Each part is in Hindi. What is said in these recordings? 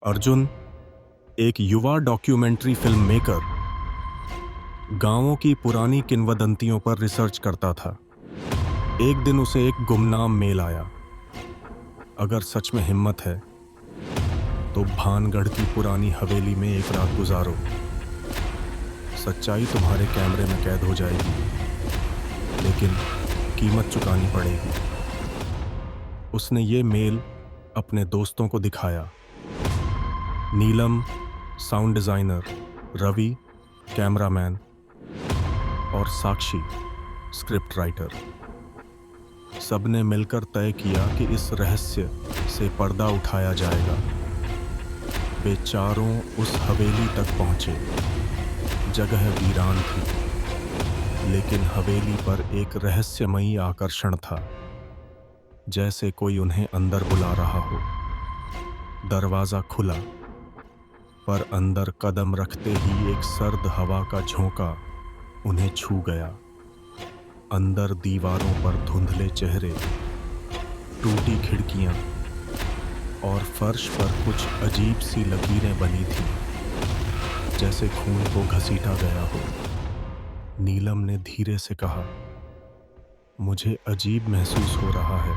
अर्जुन एक युवा डॉक्यूमेंट्री फिल्म मेकर गांवों की पुरानी किंवदंतियों पर रिसर्च करता था। एक दिन उसे एक गुमनाम मेल आया। अगर सच में हिम्मत है तो भानगढ़ की पुरानी हवेली में एक रात गुजारो। सच्चाई तुम्हारे कैमरे में कैद हो जाएगी, लेकिन कीमत चुकानी पड़ेगी। उसने ये मेल अपने दोस्तों को दिखाया। नीलम साउंड डिजाइनर, रवि कैमरामैन और साक्षी स्क्रिप्ट राइटर। सबने मिलकर तय किया कि इस रहस्य से पर्दा उठाया जाएगा। वे चारों उस हवेली तक पहुंचे। जगह वीरान थी, लेकिन हवेली पर एक रहस्यमयी आकर्षण था, जैसे कोई उन्हें अंदर बुला रहा हो। दरवाजा खुला, पर अंदर कदम रखते ही एक सर्द हवा का झोंका उन्हें छू गया। अंदर दीवारों पर धुंधले चेहरे, टूटी खिड़कियां और फर्श पर कुछ अजीब सी लकीरें बनी थीं, जैसे खून को घसीटा गया हो। नीलम ने धीरे से कहा, मुझे अजीब महसूस हो रहा है,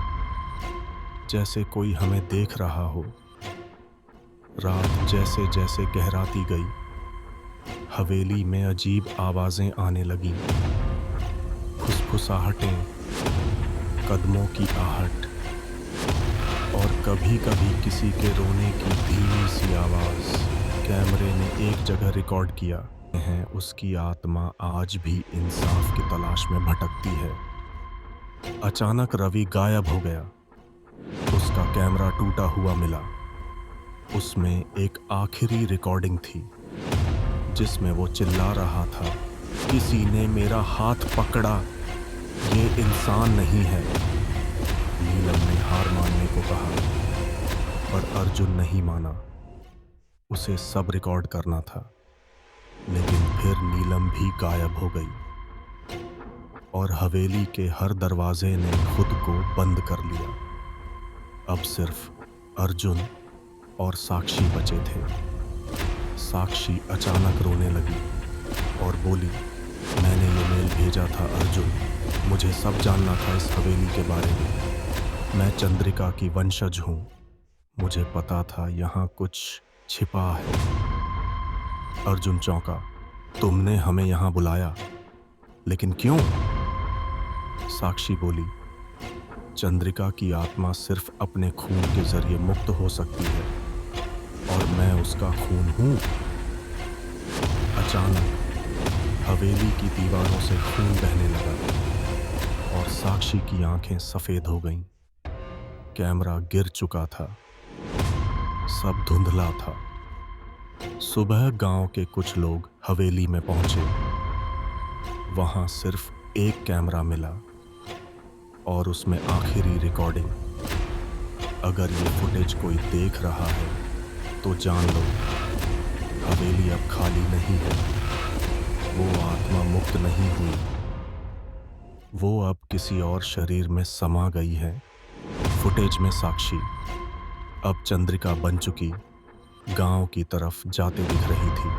जैसे कोई हमें देख रहा हो। रात जैसे जैसे गहराती गई, हवेली में अजीब आवाजें आने लगीं। फुसफुसाहटें, कदमों की आहट और कभी कभी किसी के रोने की धीमी सी आवाज। कैमरे ने एक जगह रिकॉर्ड किया है, उसकी आत्मा आज भी इंसाफ की तलाश में भटकती है। अचानक रवि गायब हो गया। उसका कैमरा टूटा हुआ मिला। उसमें एक आखिरी रिकॉर्डिंग थी, जिसमें वो चिल्ला रहा था, किसी ने मेरा हाथ पकड़ा, ये इंसान नहीं है। नीलम ने हार मानने को कहा, पर अर्जुन नहीं माना। उसे सब रिकॉर्ड करना था। लेकिन फिर नीलम भी गायब हो गई और हवेली के हर दरवाजे ने खुद को बंद कर लिया। अब सिर्फ अर्जुन और साक्षी बचे थे। साक्षी अचानक रोने लगी और बोली, मैंने ये मेल भेजा था अर्जुन, मुझे सब जानना था इस हवेली के बारे में। मैं चंद्रिका की वंशज हूँ। मुझे पता था यहाँ कुछ छिपा है। अर्जुन चौंका, तुमने हमें यहाँ बुलाया, लेकिन क्यों? साक्षी बोली, चंद्रिका की आत्मा सिर्फ अपने खून के जरिए मुक्त हो सकती है, और मैं उसका खून हूं। अचानक हवेली की दीवारों से खून बहने लगा और साक्षी की आंखें सफेद हो गईं। कैमरा गिर चुका था। सब धुंधला था। सुबह गांव के कुछ लोग हवेली में पहुंचे। वहां सिर्फ एक कैमरा मिला और उसमें आखिरी रिकॉर्डिंग। अगर ये फुटेज कोई देख रहा है तो जान लो, हवेली अब खाली नहीं है। वो आत्मा मुक्त नहीं हुई। वो अब किसी और शरीर में समा गई है। फुटेज में साक्षी अब चंद्रिका बन चुकी गांव की तरफ जाते दिख रही थी।